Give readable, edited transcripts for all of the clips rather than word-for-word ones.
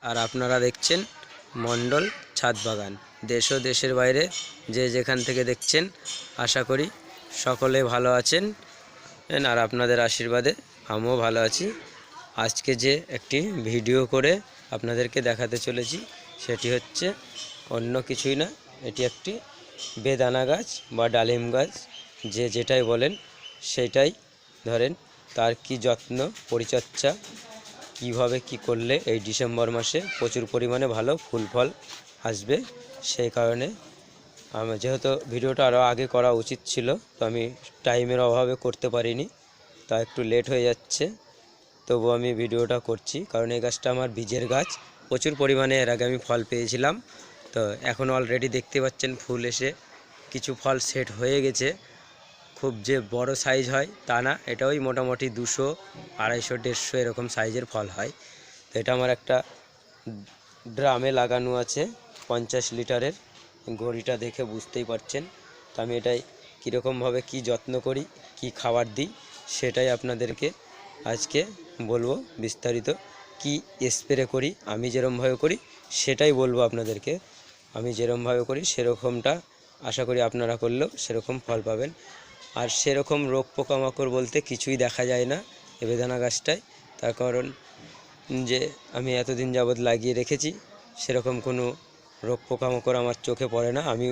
আর আপনারা দেখছেন মণ্ডল ছাদ বাগান। দেশ ও দেশের বাইরে যে যেখান থেকে দেখছেন আশা করি সকলে ভালো আছেন আর আপনাদের আশীর্বাদে আমিও ভালো আছি। আজকে যে একটি ভিডিও করে আপনাদেরকে দেখাতে চলেছি সেটি হচ্ছে অন্য কিছুই না, এটি একটি বেদানা গাছ বা ডালিম গাছ, যে যেটাই বলেন সেটাই ধরেন। তার কি যত্ন পরিচর্যা, কিভাবে কি করলে এই ডিসেম্বর মাসে প্রচুর পরিমাণে ভালো ফুল ফল আসবে, সেই কারণে যেহেতু ভিডিওটা আরও আগে করা উচিত ছিল, তো আমি টাইমের অভাবে করতে পারিনি, তা একটু লেট হয়ে যাচ্ছে। তবু আমি ভিডিওটা করছি কারণ এই গাছটা আমার বীজের গাছ। প্রচুর পরিমাণে এর আগে আমি ফল পেয়েছিলাম। তো এখন অলরেডি দেখতে পাচ্ছেন ফুল এসে কিছু ফল সেট হয়ে গেছে। খুব যে বড় সাইজ হয় তা না, এটা ওই মোটামুটি 200, 250, 150 এরকম সাইজের ফল হয়। তো এটা আমার একটা ড্রামে লাগানো আছে 50 লিটারের, ঘড়িটা দেখে বুঝতেই পারছেন। তো আমি এটাই কীরকমভাবে কি যত্ন করি, কি খাবার দিই, সেটাই আপনাদেরকে আজকে বলবো বিস্তারিত। কি স্প্রে করি, আমি যেরকমভাবে করি সেটাই বলবো আপনাদেরকে। আমি যেরকমভাবে করি সেরকমটা আশা করি আপনারা করলেও সেরকম ফল পাবেন। আর সেরকম রোগ পোকামাকড় বলতে কিছুই দেখা যায় না এই বেদানা গাছটায়, তার কারণ যে আমি এতদিন যাবৎ লাগিয়ে রেখেছি, সেরকম কোনো রোগ পোকামাকড় আমার চোখে পড়ে না। আমি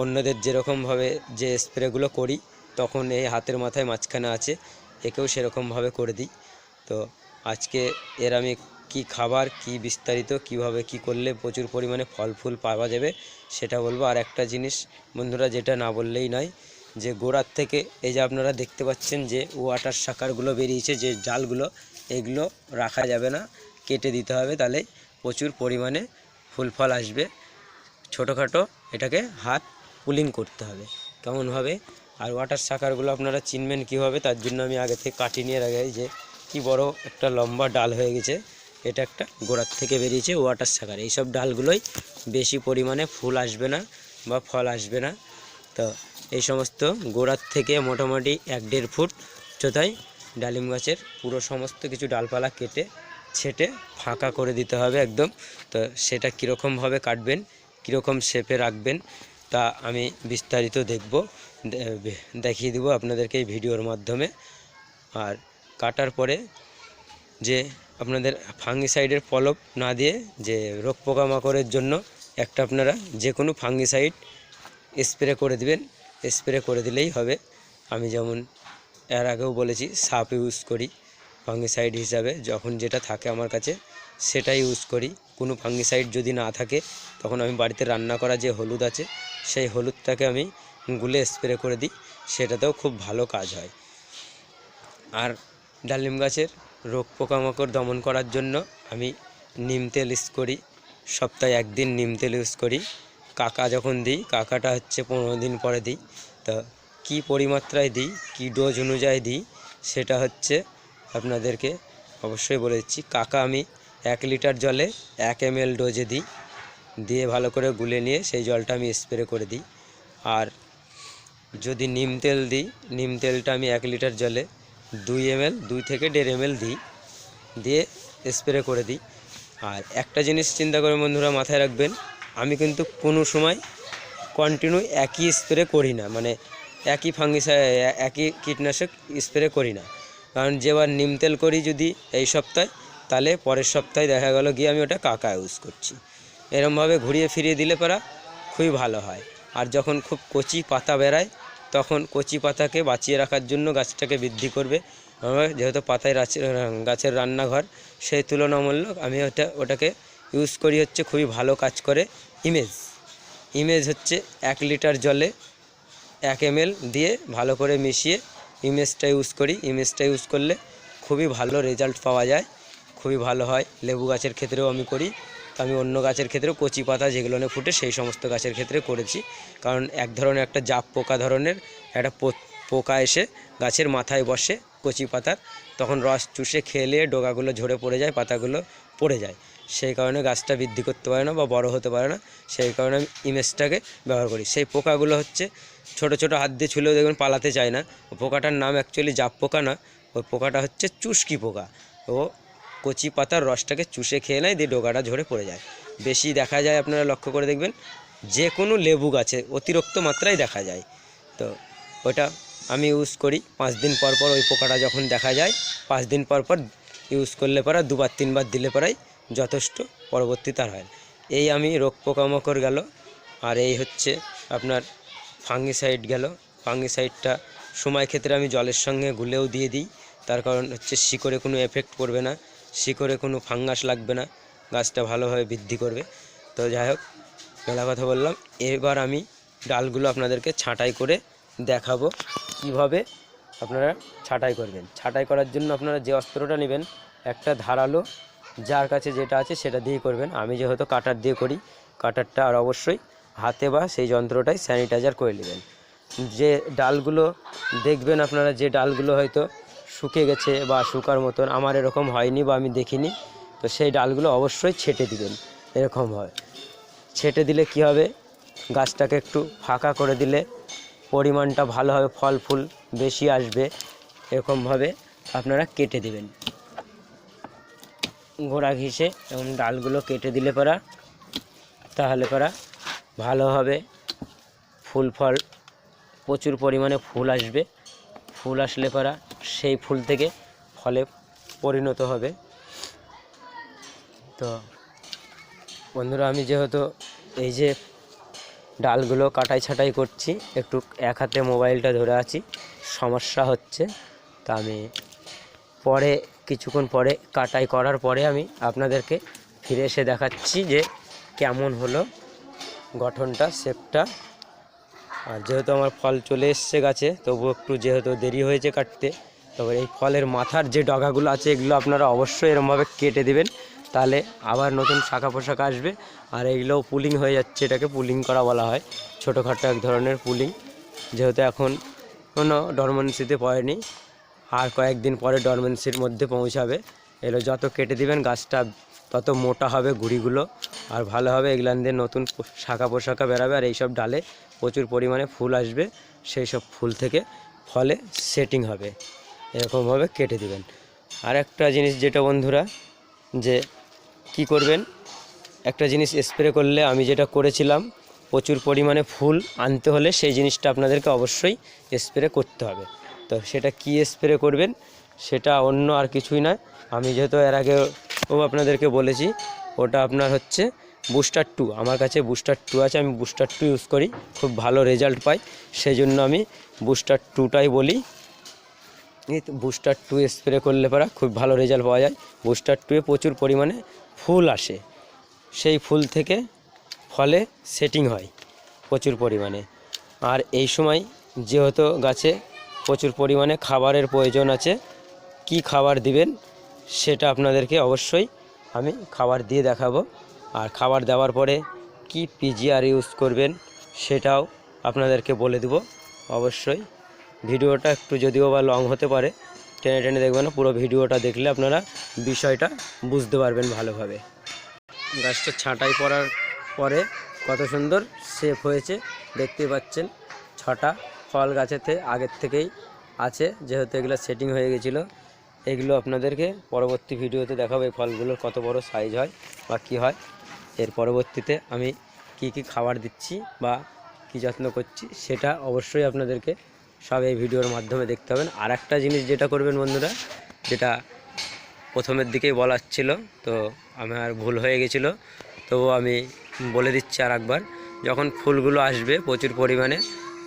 অন্যদের যেরকমভাবে যে স্প্রেগুলো করি, তখন এই হাতের মাথায় মাঝখানে আছে, একেও সেরকমভাবে করে দিই। তো আজকে এর আমি কি খাবার, কি বিস্তারিত, কিভাবে কি করলে প্রচুর পরিমাণে ফল ফুল পাওয়া যাবে সেটা বলবো। আর একটা জিনিস বন্ধুরা, যেটা না বললেই নয়, যে গোড়ার থেকে এই যে আপনারা দেখতে পাচ্ছেন যে ওয়াটার শাখারগুলো বেরিয়েছে, যে ডালগুলো, এগুলো রাখা যাবে না, কেটে দিতে হবে, তাহলে প্রচুর পরিমাণে ফুল ফল আসবে। ছোটোখাটো এটাকে হাত পুলিং করতে হবে কেমনভাবে। আর ওয়াটার শাখারগুলো আপনারা চিনবেন কীভাবে, তার জন্য আমি আগে থেকে কাটি নিয়ে রাখাই। যে কি বড় একটা লম্বা ডাল হয়ে গেছে, এটা একটা গোড়ার থেকে বেরিয়েছে ওয়াটার শাখার। এইসব ডালগুলোই বেশি পরিমাণে ফুল আসবে না বা ফল আসবে না। তো এই সমস্ত গোড়ার থেকে মোটামুটি 1-1.5 ফুট উচ্চতায় ডালিম গাছের পুরো সমস্ত কিছু ডালপালা কেটে ছেটে ফাঁকা করে দিতে হবে একদম। তো সেটা কীরকমভাবে কাটবেন, কীরকম শেপে রাখবেন, তা আমি বিস্তারিত দেখিয়ে দেবো আপনাদেরকে এই ভিডিওর মাধ্যমে। আর কাটার পরে যে আপনাদের ফাঙ্গিসাইডের প্রলোভ না দিয়ে, যে রোগ পোকামাকড়ের জন্য একটা আপনারা যে কোনো ফাঙ্গিসাইড স্প্রে করে দিবেন। স্প্রে করে দিলেই হবে। আমি যেমন এর আগেও বলেছি, সাপ ইউজ করি ফাঙ্গিসাইড হিসাবে, যখন যেটা থাকে আমার কাছে সেটাই ইউজ করি। কোনো ফাঙ্গিসাইড যদি না থাকে, তখন আমি বাড়িতে রান্না করা যে হলুদ আছে, সেই হলুদটাকে আমি গুলে স্প্রে করে দিই, সেটাতেও খুব ভালো কাজ হয়। আর ডালিম গাছের রোগ পোকামাকড় দমন করার জন্য আমি নিম তেল ইউজ করি, সপ্তাহে 1 দিন নিম তেল ইউজ করি। কাকা যখন দিই, কাকাটা হচ্ছে 15 দিন পরে দিই। তো কী পরিমাত্রায় দিই, কী ডোজ অনুযায়ী দিই, সেটা হচ্ছে আপনাদেরকে অবশ্যই বলে দিচ্ছি। কাকা আমি 1 লিটার জলে 1 ml ডোজে দিই, দিয়ে ভালো করে গুলে নিয়ে সেই জলটা আমি স্প্রে করে দিই। আর যদি নিম তেল দিই, নিম তেলটা আমি 1 লিটার জলে 2 ml, 2 থেকে 1.5 ml দিই, দিয়ে স্প্রে করে দিই। আর একটা জিনিস চিন্তা করে বন্ধুরা মাথায় রাখবেন, আমি কিন্তু কোনো সময় কন্টিনিউ একই স্প্রে করি না, মানে একই একই কীটনাশক স্প্রে করি না। কারণ যেবার নিম তেল করি যদি এই সপ্তাহে, তাহলে পরের সপ্তাহে দেখা গেল গিয়ে আমি ওটা কাকা ইউজ করছি। এরমভাবে ঘুরিয়ে ফিরিয়ে দিলে পরা খুবই ভালো হয়। আর যখন খুব কচি পাতা বেরায়, তখন কচি পাতাকে বাঁচিয়ে রাখার জন্য গাছটাকে বৃদ্ধি করবে, যেহেতু পাতায় গাছের রান্নাঘর, সেই তুলনামূলক আমি ওটাকে ইউজ করি হচ্ছে খুবই ভালো কাজ করে ইমেজ হচ্ছে 1 লিটার জলে 1 ml দিয়ে ভালো করে মিশিয়ে ইমেজটা ইউজ করি। ইমেজটা ইউজ করলে খুবই ভালো রেজাল্ট পাওয়া যায়, খুবই ভালো হয়। লেবু গাছের ক্ষেত্রেও আমি করি, তো আমি অন্য গাছের ক্ষেত্রেও কচি পাতা যেগুলো ফুটে সেই সমস্ত গাছের ক্ষেত্রে করেছি। কারণ এক ধরনের একটা জাপ পোকা ধরনের একটা পোকা এসে গাছের মাথায় বসে কচি পাতার, তখন রস চুষে খেলে ডগাগুলো ঝরে পড়ে যায়, পাতাগুলো পড়ে যায়, সেই কারণে গাছটা বৃদ্ধি করতে পারে না বা বড় হতে পারে না। সেই কারণে আমি ইমেজটাকে ব্যবহার করি। সেই পোকাগুলো হচ্ছে ছোট ছোট, হাত দিয়ে ছুলেও দেখবেন পালাতে চায় না। পোকাটার নাম অ্যাকচুয়ালি জাপ পোকা না, ওই পোকাটা হচ্ছে চুস্কি পোকা। ও কচি পাতার রসটাকে চুষে খেয়ে নেয়, দিয়ে ডোগাটা ঝরে পড়ে যায়। বেশি দেখা যায়, আপনারা লক্ষ্য করে দেখবেন যে কোনো লেবু গাছে অতিরিক্ত মাত্রায় দেখা যায়। তো ওটা আমি ইউজ করি 5 দিন পর পর। ওই পোকাটা যখন দেখা যায় 5 দিন পর পর ইউজ করলে পরে 2বার 3বার দিলে পরেই যথেষ্ট, পরবর্তী তার হয়। এই আমি রোগ পোকামাকড় গেল, আর এই হচ্ছে আপনার ফাঙ্গিসাইড গেল। ফাঙ্গিসাইডটা সময় ক্ষেত্রে আমি জলের সঙ্গে গুলেও দিয়ে দিই, তার কারণ হচ্ছে শিকড়ে কোনো এফেক্ট করবে না, শিকড়ে কোনো ফাঙ্গাস লাগবে না, গাছটা ভালোভাবে বৃদ্ধি করবে। তো যাই হোক, মেলা কথা বললাম। এবার আমি ডালগুলো আপনাদেরকে ছাঁটাই করে দেখাবো কিভাবে আপনারা ছাঁটাই করবেন। ছাঁটাই করার জন্য আপনারা যে অস্ত্রটা নেবেন, একটা ধারালো, যার কাছে যেটা আছে সেটা দিয়ে করবেন। আমি যেহেতু কাটার দিয়ে করি, কাটারটা আর অবশ্যই হাতে বা সেই যন্ত্রটাই স্যানিটাইজার করে নেবেন। যে ডালগুলো দেখবেন আপনারা, যে ডালগুলো হয়তো শুকে গেছে বা শুকার মতন, আমার এরকম হয়নি বা আমি দেখিনি, তো সেই ডালগুলো অবশ্যই ছেটে দিবেন। এরকম হয়, ছেটে দিলে কি হবে, গাছটাকে একটু ফাঁকা করে দিলে পরিমাণটা ভালো হবে, ফল ফুল বেশি আসবে। এরকমভাবে আপনারা কেটে দিবেন গোড়া ঘিসে, এবং ডালগুলো কেটে দিলে পরা, তাহলে পরা ভালো হবে, ফুল ফল প্রচুর পরিমাণে ফুল আসবে। ফুল আসলে পরা সেই ফুল থেকে ফলে পরিণত হবে। তো বন্ধুরা, আমি যেহেতু এই যে ডালগুলো কাটাই ছাঁটাই করছি, একটু এক হাতে মোবাইলটা ধরে আছি, সমস্যা হচ্ছে। তা আমি পরে কিছুক্ষণ পরে কাটাই করার পরে আমি আপনাদেরকে ফিরে এসে দেখাচ্ছি যে কেমন হলো গঠনটা, শেপটা। আর যেহেতু আমার ফল চলে এসছে গাছে, তবু একটু যেহেতু দেরি হয়েছে কাটতে, তবে এই ফলের মাথার যে ডগাগুলো আছে এগুলো আপনারা অবশ্যই এরমভাবে কেটে দেবেন, তাহলে আবার নতুন শাখা পোশাক আসবে। আর এইগুলোও পুলিং হয়ে যাচ্ছে, এটাকে পুলিং করা বলা হয়, ছোটোখাটো এক ধরনের পুলিং। যেহেতু এখন কোনো ডরমেন্সিতে পড়েনি, আর কয়েকদিন পরে ডরমেন্সির মধ্যে পৌঁছাবে। এগুলো যত কেটে দিবেন গাছটা তত মোটা হবে, গুঁড়িগুলো আর ভালো হবে, এগুলান দিয়ে নতুন শাখা পোশাকা বেরাবে, আর এইসব ডালে প্রচুর পরিমাণে ফুল আসবে, সেই সব ফুল থেকে ফলে সেটিং হবে। এরকমভাবে কেটে দিবেন। আর একটা জিনিস যেটা বন্ধুরা, যে কি করবেন, একটা জিনিস স্প্রে করলে, আমি যেটা করেছিলাম, প্রচুর পরিমাণে ফুল আনতে হলে সেই জিনিসটা আপনাদেরকে অবশ্যই স্প্রে করতে হবে। তো সেটা কি স্প্রে করবেন, সেটা অন্য আর কিছুই নয়, আমি যেহেতু এর আগেও আপনাদেরকে বলেছি, ওটা আপনার হচ্ছে বুস্টার 2। আমার কাছে বুস্টার 2 আছে, আমি বুস্টার 2 ইউজ করি, খুব ভালো রেজাল্ট পাই, সেই জন্য আমি বুস্টার 2টাই বলি। বুস্টার 2 স্প্রে করলে পরে খুব ভালো রেজাল্ট পাওয়া যায়। বুস্টার 2-এ প্রচুর পরিমাণে ফুল আসে, সেই ফুল থেকে ফলে সেটিং হয় প্রচুর পরিমাণে। আর এই সময় যেহেতু গাছে প্রচুর পরিমাণে খাবারের প্রয়োজন আছে, কি খাবার দিবেন সেটা আপনাদেরকে অবশ্যই আমি খাবার দিয়ে দেখাবো। আর খাবার দেওয়ার পরে কি পিজিআর ইউজ করবেন সেটাও আপনাদেরকে বলে দেব অবশ্যই। ভিডিওটা একটু যদিও বা লং হতে পারে, টেনে টেনে দেখবেন না, পুরো ভিডিওটা দেখলে আপনারা বিষয়টা বুঝতে পারবেন ভালোভাবে। গাছটা ছাঁটাই করার পরে কত সুন্দর শেপ হয়েছে দেখতে পাচ্ছেন। 6টা ফল গাছেতে আগের থেকেই আছে, যেহেতু এগুলো সেটিং হয়ে গেছিলো। এগুলো আপনাদেরকে পরবর্তী ভিডিওতে দেখাবো, এই ফলগুলোর কত বড় সাইজ হয় বা কী হয়। এর পরবর্তীতে আমি কি কি খাবার দিচ্ছি বা কি যত্ন করছি সেটা অবশ্যই আপনাদেরকে সব এই ভিডিওর মাধ্যমে দেখতে হবেন। আর একটা জিনিস যেটা করবেন বন্ধুরা, যেটা প্রথমের দিকেই বলার ছিল, তো আমার ভুল হয়ে গেছিলো, তবু আমি বলে দিচ্ছি আর একবার। যখন ফুলগুলো আসবে প্রচুর পরিমাণে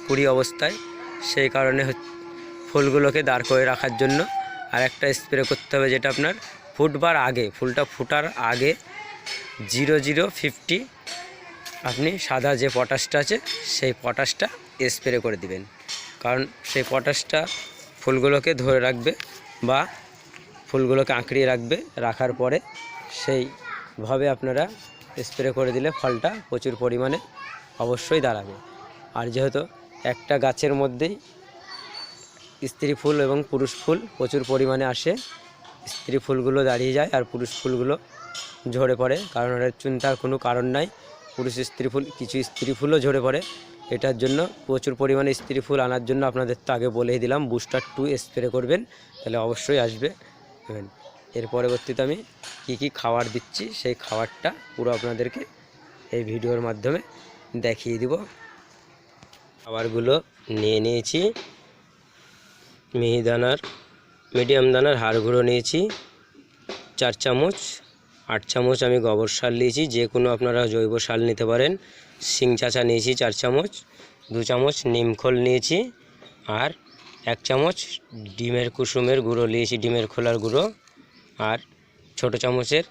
কুড়ি অবস্থায়, সেই কারণে ফুলগুলোকে দাঁড় করে রাখার জন্য আর একটা স্প্রে করতে হবে, যেটা আপনার ফুটবার আগে, ফুলটা ফুটার আগে 0050 আপনি সাদা যে পটাশটা আছে সেই পটাশটা স্প্রে করে দিবেন। কারণ সেই পটাশটা ফুলগুলোকে ধরে রাখবে বা ফুলগুলোকে আঁকড়িয়ে রাখবে, রাখার পরে সেইভাবে আপনারা স্প্রে করে দিলে ফলটা প্রচুর পরিমাণে অবশ্যই দাঁড়াবে। আর যেহেতু একটা গাছের মধ্যেই স্ত্রী ফুল এবং পুরুষ ফুল প্রচুর পরিমাণে আসে, স্ত্রী ফুলগুলো দাঁড়িয়ে যায় আর পুরুষ ফুলগুলো ঝরে পড়ে, কারণ এর চিন্তার কোনো কারণ নাই। পুরুষ স্ত্রী ফুল, কিছু স্ত্রী ফুলও ঝরে পড়ে। এটার জন্য প্রচুর পরিমাণে স্ত্রী ফুল আনার জন্য আপনাদের তো আগে বলেই দিলাম, বুস্টার 2 স্প্রে করবেন, তাহলে অবশ্যই আসবে। এর পরবর্তীতে আমি কি খাবার দিচ্ছি সেই খাবারটা পুরো আপনাদেরকে এই ভিডিওর মাধ্যমে দেখিয়ে দিব। খাবারগুলো নিয়ে নিয়েছি, মিডিয়াম দানার হাড় গুঁড়ো নিয়েছি 4 চামচ, 8 চামচ আমি গোবর সার নিয়েছি, যে কোনো আপনারা জৈব সার নিতে পারেন। শিং চাচা নিয়েছি 4 চামচ, 2 চামচ নিমখোল নিয়েছি, আর 1 চামচ ডিমের কুসুমের গুঁড়ো নিয়েছি, ডিমের খোলার গুঁড়ো, আর ছোট চামচের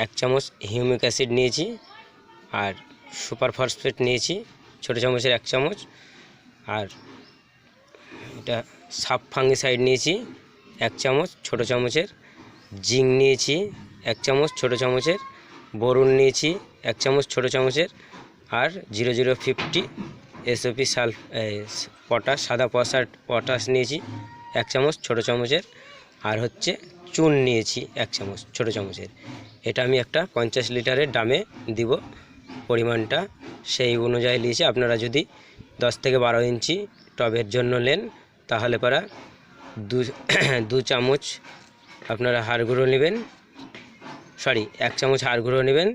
1 চামচ হিউমিক অ্যাসিড নিয়েছি, আর সুপার ফসফেট নিয়েছি ছোট চামচের 1 চামচ, আর এটা সাব ফাঙ্গিসাইড নিয়েছি 1 চামচ ছোট চামচের, জিঙ্ক নিয়েছি 1 চামচ ছোট চামচের, বোরন নিয়েছি 1 চামচ ছোট চামচের, আর 0050 SOP পটাশ, সাদা পটাশ নিয়েছি 1 চামচ ছোট চামচের, আর হচ্ছে চুন নিয়েছি 1 চামচ ছোট চামচের। এটা আমি একটা 50 লিটারের ড্রামে দিব পরিমাণটা, সেই অনুযায়ী নিয়েছি। আপনারা যদি 10 থেকে 12 ইঞ্চি টবের জন্য নেন তাহলে পারা 2 চামচ আপনারা হাড় গুঁড়ো নেবেন, 1 চামচ হাড় গুঁড়ো নেবেন,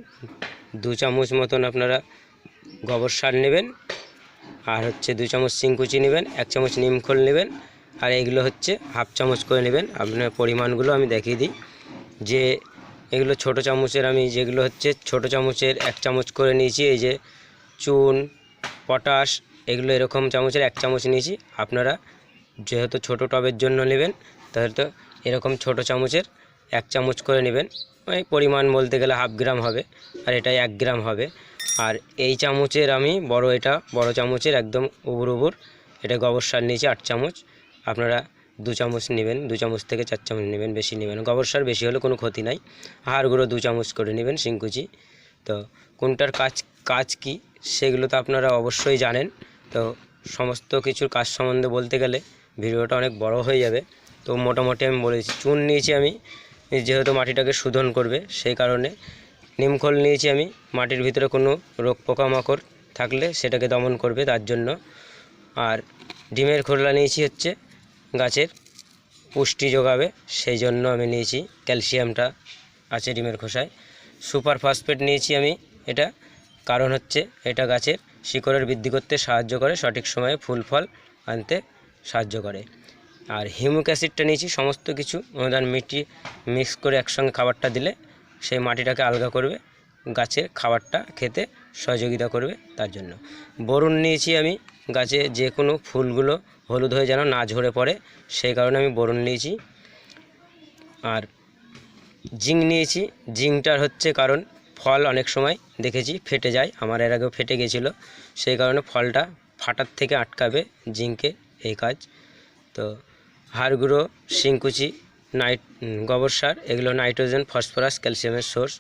2 চামচ মতন আপনারা গোবর সার নেবেন, আর হচ্ছে 2 চামচ শিংকুচি নেবেন, 1 চামচ নিমখোল নেবেন, আর এগুলো হচ্ছে হাফ চামচ করে নেবেন। আপনার পরিমাণগুলো আমি দেখিয়ে দিই, যে এগুলো ছোট চামচের, আমি যেগুলো হচ্ছে ছোট চামচের 1 চামচ করে নিয়েছি। এই যে চুন, পটাশ, এগুলো এরকম চামচের 1 চামচ নিয়েছি। আপনারা যেহেতু ছোট টবের জন্য নেবেন তাহলে তো এরকম ছোট চামচের 1 চামচ করে নেবেন। ওই পরিমাণ বলতে গেলে হাফ গ্রাম হবে, আর এটাই 1 গ্রাম হবে। আর এই চামচের আমি এটা বড় চামচের একদম উবুর এটা গোবর সার নিয়েছি 8 চামচ। আপনারা 2 চামচ নেবেন, 2 চামচ থেকে 4 চামচ নেবেন, বেশি নেবেন। গোবর সার বেশি হলে কোনো ক্ষতি নাই। হাড় গুঁড়ো 2 চামচ করে নেবেন, শিংকুচি। তো কোনটার কাজ কি সেগুলো তো আপনারা অবশ্যই জানেন। তো সমস্ত কিছুর কাজ সম্বন্ধে বলতে গেলে ভিডিওটা অনেক বড় হয়ে যাবে, তো মোটামুটি আমি বলেছি। চুন নিয়েছি আমি, যেহেতু মাটিটাকে শোধন করবে সেই কারণে। নিমখোল নিয়েছি আমি, মাটির ভিতরে কোনো রোগ পোকামাকড় থাকলে সেটাকে দমন করবে তার জন্য। আর ডিমের খোলা নিয়েছি হচ্ছে গাছের পুষ্টি যোগাবে, সেই জন্য আমি নিয়েছি, ক্যালসিয়ামটা আছে ডিমের খোসায়। সুপার ফসফেট নিয়েছি আমি, এটা কারণ হচ্ছে এটা গাছের শিকড়ের বৃদ্ধি করতে সাহায্য করে, সঠিক সময়ে ফুল ফল আনতে সাহায্য করে। আর হিউমিক অ্যাসিডটা নিয়েছি, সমস্ত কিছু অনুদান মিক্স করে একসঙ্গে খাবারটা দিলে সেই মাটিটাকে আলগা করবে, গাছের খাবারটা খেতে সহযোগিতা করবে তার জন্য। বোরন নিয়েছি আমি, গাছে যে কোনো ফুলগুলো হলুদ হয়ে যেন না ঝরে পড়ে সেই কারণে আমি বোরন নিয়েছি। আর জিঙ্ক নিয়েছি, জিঙ্কটার হচ্ছে কারণ ফল অনেক সময় দেখেছি ফেটে যায়, আমার এর আগেও ফেটে গেছিলো, সেই কারণে ফলটা ফাটার থেকে আটকাবে জিঙ্কে এই কাজ। তো হাড় গুঁড়ো, শিংকুচি, গোবর সার, এগুলো নাইট্রোজেন, ফসফরাস, ক্যালসিয়ামের সোর্স।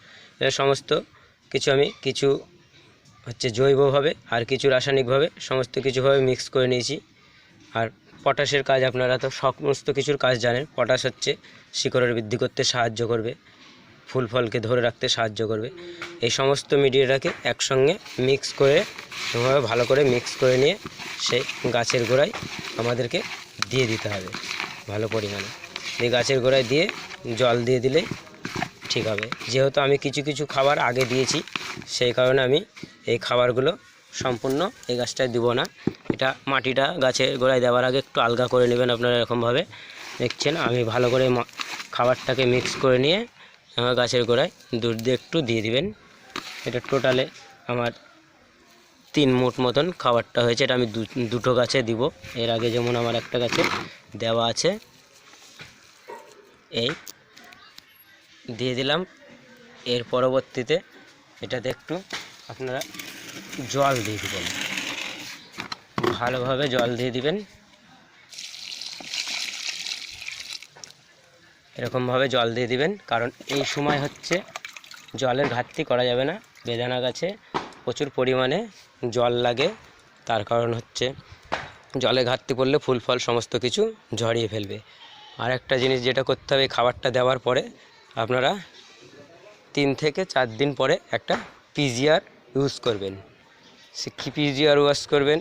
এর সমস্ত কিছু আমি কিছু হচ্ছে জৈবভাবে আর কিছু রাসায়নিকভাবে সমস্ত কিছুভাবে মিক্স করে নিয়েছি। আর পটাশের কাজ আপনারা তো সমস্ত কিছুর কাজ জানেন। পটাশ হচ্ছে শিকড়ের বৃদ্ধি করতে সাহায্য করবে, ফুল ফলকে ধরে রাখতে সাহায্য করবে। এই সমস্ত মিডিয়াটাকে একসঙ্গে মিক্স করে এভাবে ভালো করে মিক্স করে নিয়ে সেই গাছের গোড়ায় আমাদেরকে দিয়ে দিতে হবে ভালো পরিমাণে। এই গাছের গোড়ায় দিয়ে জল দিয়ে দিলেই ঠিক হবে। যেহেতু আমি কিছু খাবার আগে দিয়েছি সেই কারণে আমি এই খাবারগুলো সম্পূর্ণ এই গাছটায় দিব না। এটা মাটিটা গাছের গোড়ায় দেওয়ার আগে একটু আলগা করে নেবেন আপনারা, এরকমভাবে দেখছেন আমি ভালো করে খাবারটাকে মিক্স করে নিয়ে আমার গাছের গোড়ায় দুধ দিয়ে একটু দিয়ে দিবেন। এটা টোটালে আমার 3 মুঠ মতন খাবারটা হয়েছে। এটা আমি দুটো গাছে দিব, এর আগে যেমন আমার একটা গাছে দেওয়া আছে। এই দিয়ে দিলাম। এর পরবর্তীতে এটাতে একটু আপনারা জল দিয়ে দিবেন, ভালোভাবে জল দিয়ে দিবেন। এরকমভাবে জল দিয়ে দিবেন, কারণ এই সময় হচ্ছে জলের ঘাটতি করা যাবে না। বেদানা গাছে প্রচুর পরিমাণে জল লাগে, তার কারণ হচ্ছে জলে ঘাটতি পড়লে ফুল ফল সমস্ত কিছু ঝরিয়ে ফেলবে। আর একটা জিনিস যেটা করতে হবে, খাবারটা দেওয়ার পরে আপনারা 3 থেকে 4 দিন পরে একটা পিজিআর ইউজ করবেন। সে কী পিজিআর ইউজ করবেন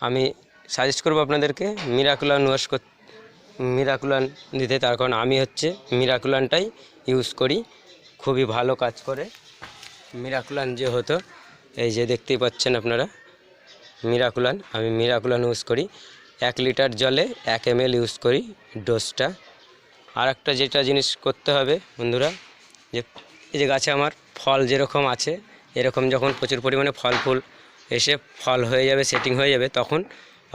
আমি সাজেস্ট করবো আপনাদেরকে, মিরাকুলাম মিরাকুলান দিতে, তার কারণ আমি হচ্ছে মিরাকুলানটাই ইউজ করি, খুবই ভালো কাজ করে। মিরাকুলান যে হতো, এই যে দেখতেই পাচ্ছেন আপনারা মিরাকুলান, আমি মিরাকুলান ইউজ করি। 1 লিটার জলে 1 ml ইউজ করি ডোজটা। আর একটা যেটা জিনিস করতে হবে বন্ধুরা, যে এই যে গাছে আমার ফল যেরকম আছে, এরকম যখন প্রচুর পরিমাণে ফল ফুল এসে ফল হয়ে যাবে, সেটিং হয়ে যাবে, তখন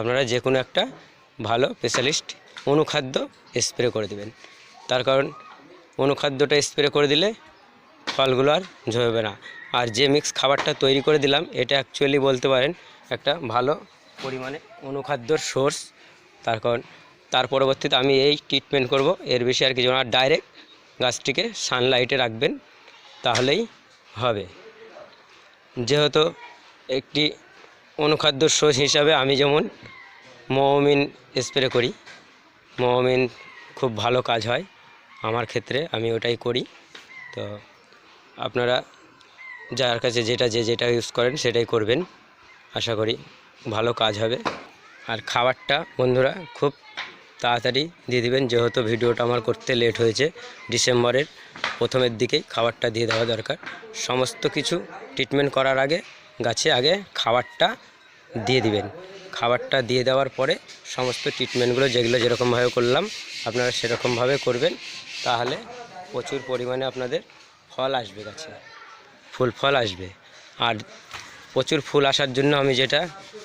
আপনারা যে কোনো একটা ভালো স্পেশালিস্ট অনুখাদ্য স্প্রে করে দেবেন। তার কারণ অনুখাদ্যটা স্প্রে করে দিলে ফলগুলো আর ঝরবে না। আর যে মিক্স খাবারটা তৈরি করে দিলাম, এটা অ্যাকচুয়ালি বলতে পারেন একটা ভালো পরিমাণে অনুখাদ্যর সোর্স। তার কারণ তার পরবর্তীতে আমি এই ট্রিটমেন্ট করব, এর বেশি আর কিছু না। ডাইরেক্ট গাছটিকে সানলাইটে রাখবেন, তাহলেই হবে। যেহেতু একটি অনুখাদ্য সোর্স হিসাবে আমি যেমন মৌমিন স্প্রে করি, মৌমিন খুব ভালো কাজ হয় আমার ক্ষেত্রে, আমি ওটাই করি। তো আপনারা যার কাছে যেটা ইউজ করেন সেটাই করবেন, আশা করি ভালো কাজ হবে। আর খাবারটা বন্ধুরা খুব তাড়াতাড়ি দিয়ে দিবেন, যেহেতু ভিডিওটা আমার করতে লেট হয়েছে। ডিসেম্বরের প্রথমের দিকেই খাবারটা দিয়ে দেওয়া দরকার। সমস্ত কিছু ট্রিটমেন্ট করার আগে গাছে আগে খাবারটা দিয়ে দিবেন। খাবারটা দিয়ে দেওয়ার পরে সমস্ত ট্রিটমেন্টগুলো যেগুলো যেরকমভাবে করলাম আপনারা সেরকমভাবে করবেন, তাহলে প্রচুর পরিমাণে আপনাদের ফল আসবে, গাছে ফুল ফল আসবে। আর প্রচুর ফুল আসার জন্য আমি যেটা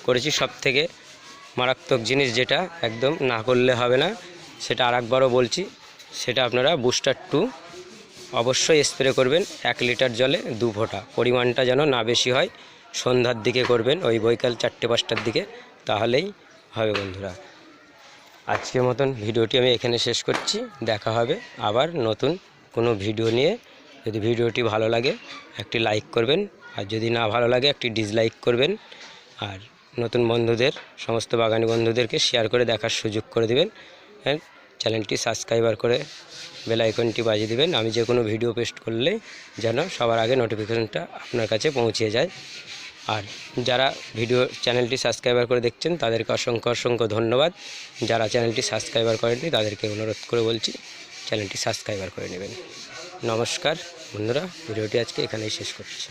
করেছি, সবথেকে মারাত্মক জিনিস যেটা একদম না করলে হবে না, সেটা আরেকবারও বলছি, সেটা আপনারা বুস্টার 2 অবশ্যই স্প্রে করবেন। 1 লিটার জলে 2 ফোঁটা, পরিমাণটা যেন না বেশি হয়। সন্ধ্যার দিকে করবেন, ওই বৈকাল 4টে-5টার দিকে, তাহলেই হবে বন্ধুরা। আজকের মতন ভিডিওটি আমি এখানে শেষ করছি। দেখা হবে আবার নতুন কোনো ভিডিও নিয়ে। যদি ভিডিওটি ভালো লাগে একটি লাইক করবেন, আর যদি না ভালো লাগে একটি ডিসলাইক করবেন। আর নতুন বন্ধুদের, সমস্ত বাগানি বন্ধুদেরকে শেয়ার করে দেখার সুযোগ করে দেবেন। চ্যানেলটি সাবস্ক্রাইবার করে বেল আইকনটি বাজিয়ে দেবেন, আমি যে কোনো ভিডিও পোস্ট করলে যেন সবার আগে নোটিফিকেশনটা আপনার কাছে পৌঁছে যায়। আর যারা চ্যানেলটি সাবস্ক্রাইবার করে দেখছেন তাদেরকে অসংখ্য ধন্যবাদ। যারা চ্যানেলটি সাবস্ক্রাইবার করেননি তাদেরকে অনুরোধ করে বলছি চ্যানেলটি সাবস্ক্রাইবার করে নেবেন। নমস্কার বন্ধুরা, ভিডিওটি আজকে এখানেই শেষ করছি।